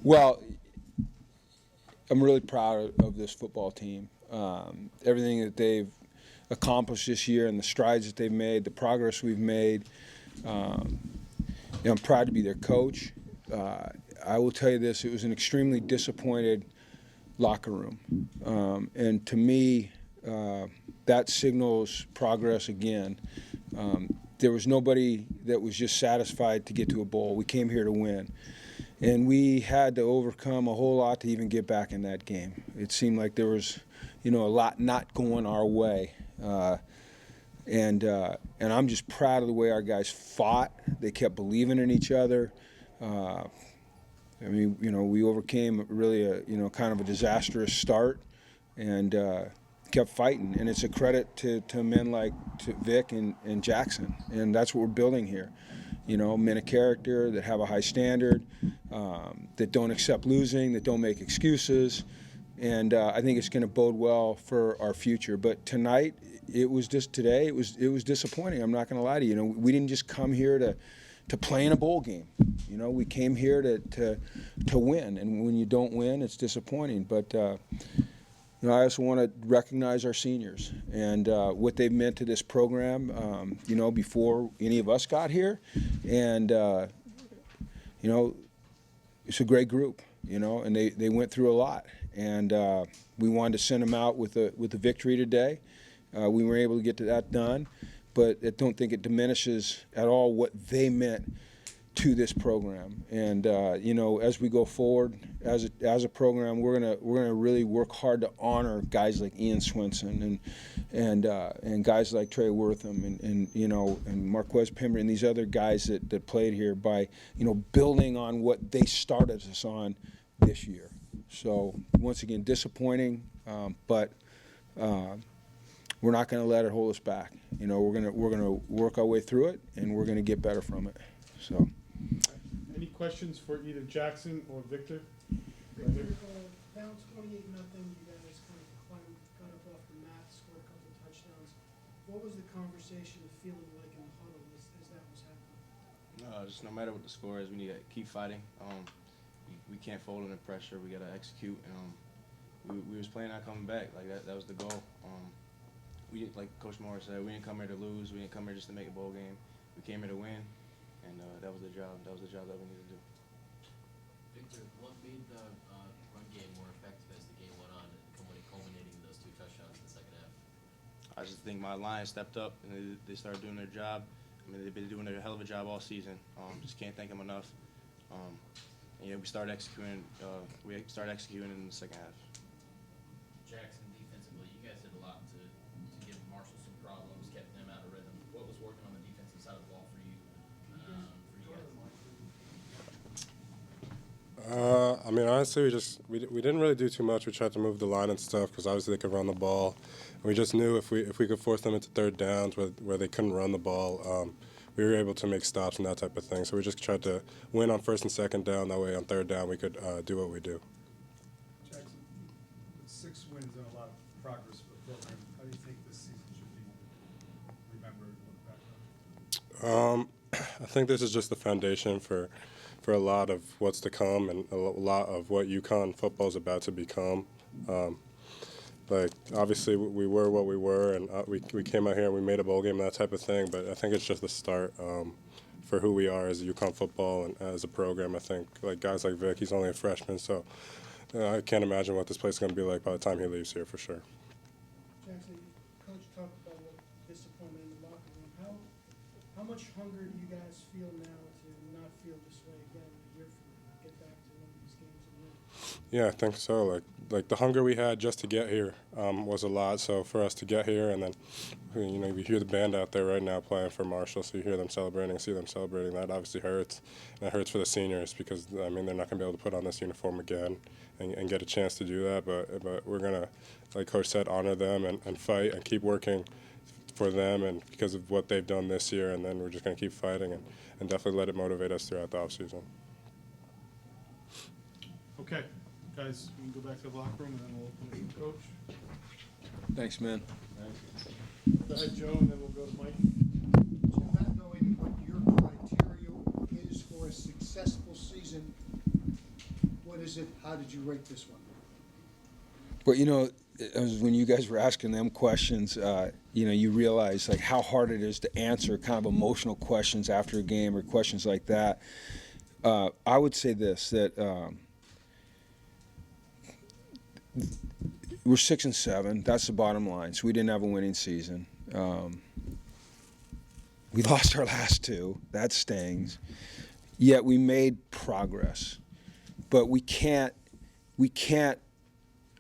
Well, I'm really proud of this football team. Everything that they've accomplished this year and the strides that they've made, the progress we've made. I'm proud to be their coach. I will tell you this, it was an extremely disappointed locker room. And to me, that signals progress again. There was nobody that was just satisfied to get to a bowl. We came here to win. And we had to overcome a whole lot to even get back in that game. It seemed like there was, a lot not going our way. And I'm just proud of the way our guys fought. They kept believing in each other. We overcame really kind of a disastrous start and kept fighting. And it's a credit to men like Vic and Jackson. And that's what we're building here. Men of character that have a high standard, that don't accept losing, that don't make excuses. And I think it's going to bode well for our future. But tonight, it was disappointing. I'm not going to lie to you. We didn't just come here to play in a bowl game. We came here to win. And when you don't win, it's disappointing. But I also want to recognize our seniors and what they've meant to this program, before any of us got here. And, it's a great group, and they went through a lot. And we wanted to send them out with a victory today. We were able to get that done. But I don't think it diminishes at all what they meant to this program. And as we go forward as a program, we're gonna really work hard to honor guys like Ian Swinson and guys like Trey Wortham and Marquez Pember and these other guys that played here by building on what they started us on this year. So once again, disappointing, but we're not going to let it hold us back. We're gonna work our way through it, and we're going to get better from it. So. Any questions for either Jackson or Victor? Victor, down 28-0, you guys kind of got up off the mat, scored a couple touchdowns. What was the conversation feeling like in the huddle as that was happening? Just no matter what the score is, we need to keep fighting. We can't fold under pressure. We got to execute. And we was planning on coming back. Like that was the goal. We like Coach Mora said, we didn't come here to lose. We didn't come here just to make a bowl game. We came here to win. And that was the job. That was the job that we needed to do. Victor, what made the run game more effective as the game went on, and culminating in those 2 touchdowns in the second half? I just think my line stepped up and they started doing their job. They've been doing a hell of a job all season. Just can't thank them enough. We started executing. We started executing in the second half. Jackson, defensively, you guys did a lot to give Marshall some problems, kept them out of rhythm. What was working on the defensive side of the ball for you? Honestly, we didn't really do too much. We tried to move the line and stuff because obviously they could run the ball. We just knew if we could force them into third downs where they couldn't run the ball, we were able to make stops and that type of thing. So we just tried to win on first and second down. That way on third down we could do what we do. Jackson, 6 wins and a lot of progress for the program. How do you think this season should be remembered and looked back on? I think this is just the foundation for a lot of what's to come and a lot of what UConn football is about to become. Obviously, we were what we were, and we came out here and we made a bowl game and that type of thing, but I think it's just the start for who we are as UConn football and as a program. I think, guys like Vic, he's only a freshman, so I can't imagine what this place is going to be like by the time he leaves here for sure. Jackson, Coach talked about what disappointment in the locker room. How much hunger do you guys feel now to not feel this way again a year from now? Get back to one of these games and win? Yeah, I think so. Like the hunger we had just to get here was a lot. So for us to get here, and then you hear the band out there right now playing for Marshall, so you hear them celebrating, see them celebrating. That obviously hurts, and it hurts for the seniors because they're not going to be able to put on this uniform again and get a chance to do that. But we're gonna, like Coach said, honor them and fight and keep working for them and because of what they've done this year, and then we're just going to keep fighting and definitely let it motivate us throughout the offseason. Okay, guys, we can go back to the locker room and then we'll open it to Coach. Thanks, man. Go ahead, Joe, and then we'll go to Mike. So not knowing what your criteria is for a successful season, what is it? How did you rate this one? But when you guys were asking them questions, you realize like how hard it is to answer kind of emotional questions after a game or questions like that. I would say this, that we're 6-7. That's the bottom line. So we didn't have a winning season. We lost our last two. That stings. Yet we made progress. But we can't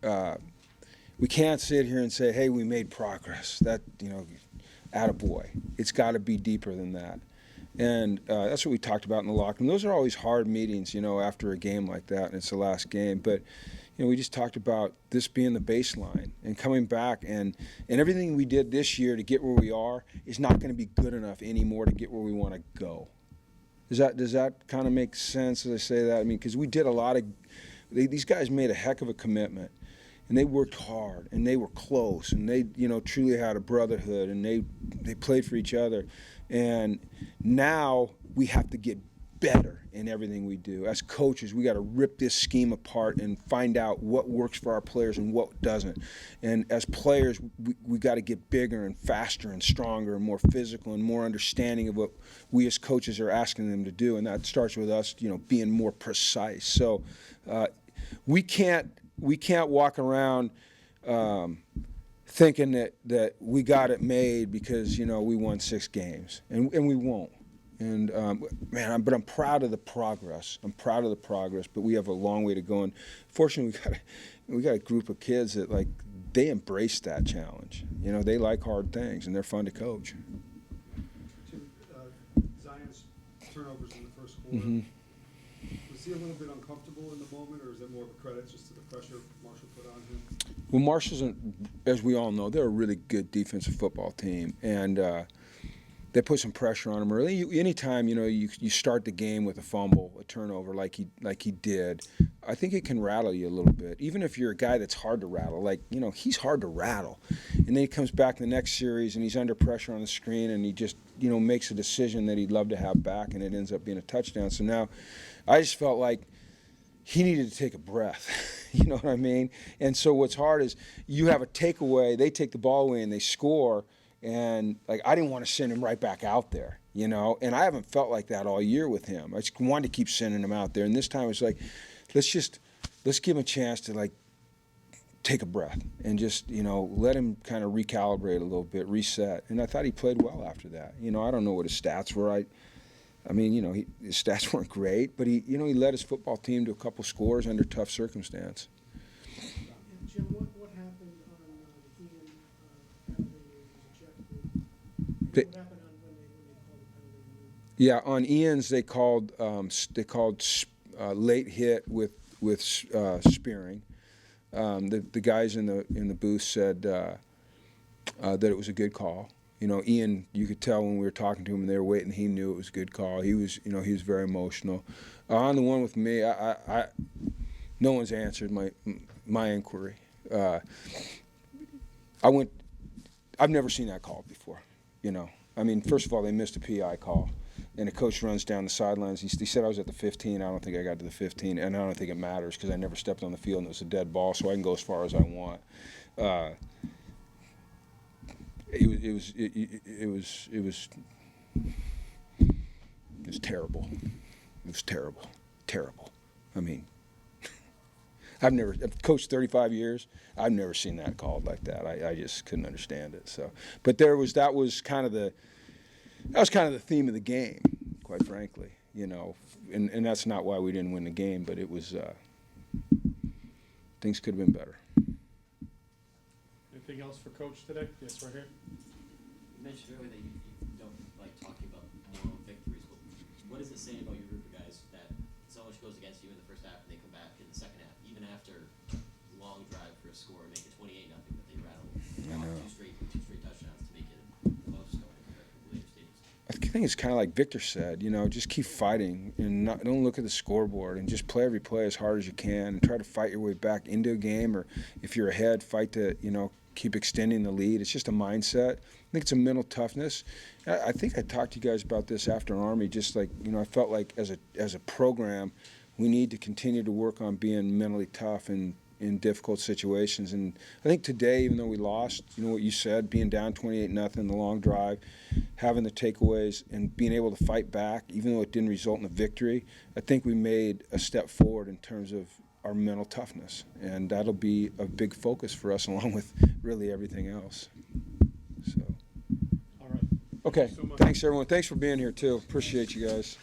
sit here and say, hey, we made progress. That, attaboy. It's got to be deeper than that. And that's what we talked about in the locker room. Those are always hard meetings, after a game like that, and it's the last game. But, we just talked about this being the baseline and coming back. And everything we did this year to get where we are is not going to be good enough anymore to get where we want to go. Does that kind of make sense as I say that? I mean, because we did a lot of – these guys made a heck of a commitment. And they worked hard, and they were close, and they, truly had a brotherhood, and they played for each other. And now we have to get better in everything we do. As coaches, we got to rip this scheme apart and find out what works for our players and what doesn't. And as players, we got to get bigger and faster and stronger and more physical and more understanding of what we as coaches are asking them to do. And that starts with us, being more precise. So we can't walk around thinking that we got it made because, we won 6 games. And we won't. And, but I'm proud of the progress. But we have a long way to go. And fortunately, we got a group of kids that, they embrace that challenge. They like hard things, and they're fun to coach. Tim, Zion's turnovers in the first quarter. Mm-hmm. Was he a little bit uncomfortable in the moment, or is it more of a credit just to the pressure Marshall put on him? Well, Marshall's, as we all know, they're a really good defensive football team, and they put some pressure on him early. Anytime you start the game with a fumble, a turnover like he did, I think it can rattle you a little bit. Even if you're a guy that's hard to rattle, he's hard to rattle, and then he comes back the next series and he's under pressure on the screen and he just makes a decision that he'd love to have back, and it ends up being a touchdown. So now, I just felt like he needed to take a breath. You know what I mean? And so what's hard is you have a takeaway, they take the ball away and they score, and I didn't want to send him right back out there, and I haven't felt like that all year with him. I just wanted to keep sending him out there, and this time it's let's give him a chance to take a breath and just let him kind of recalibrate a little bit, reset. And I thought he played well after that. I don't know what his stats were. I mean, his stats weren't great, but he led his football team to a couple scores under tough circumstance. And Jim, what happened on the Ian after he was ejected? What happened when they called the penalty? Yeah, on Ian's they called late hit with spearing. The guys in the booth said that it was a good call. Ian, you could tell when we were talking to him and they were waiting, he knew it was a good call. He was very emotional. On the one with me, no one's answered my inquiry. I've never seen that call before. I mean, first of all, they missed a PI call, and the coach runs down the sidelines. He said I was at the 15. I don't think I got to the 15, and I don't think it matters because I never stepped on the field and it was a dead ball, so I can go as far as I want. It was terrible. It was terrible. I mean, I've coached 35 years. I've never seen that called like that. I just couldn't understand it. So, but that was kind of the theme of the game, quite frankly. And that's not why we didn't win the game, but it was things could have been better. Anything else for Coach today? Yes, right here. You mentioned earlier that you don't like talking about moral victories, but what is it saying about your group of guys that so much goes against you in the first half and they come back in the second half, even after a long drive for a score and make it 28-0, but they rattle off two straight touchdowns to make it close going compared to later stages? I think it's kind of like Victor said, just keep fighting and don't look at the scoreboard and just play every play as hard as you can and try to fight your way back into a game, or if you're ahead, fight to, keep extending the lead. It's just a mindset. I think it's a mental toughness. I think I talked to you guys about this after Army, just I felt like as a program, we need to continue to work on being mentally tough in difficult situations. And I think today, even though we lost, you know what you said, being down 28-0, the long drive, having the takeaways, and being able to fight back, even though it didn't result in a victory, I think we made a step forward in terms of our mental toughness. And that'll be a big focus for us, along with really everything else. So, All right. okay, so much. thanks everyone. Thanks for being here too. Appreciate you guys.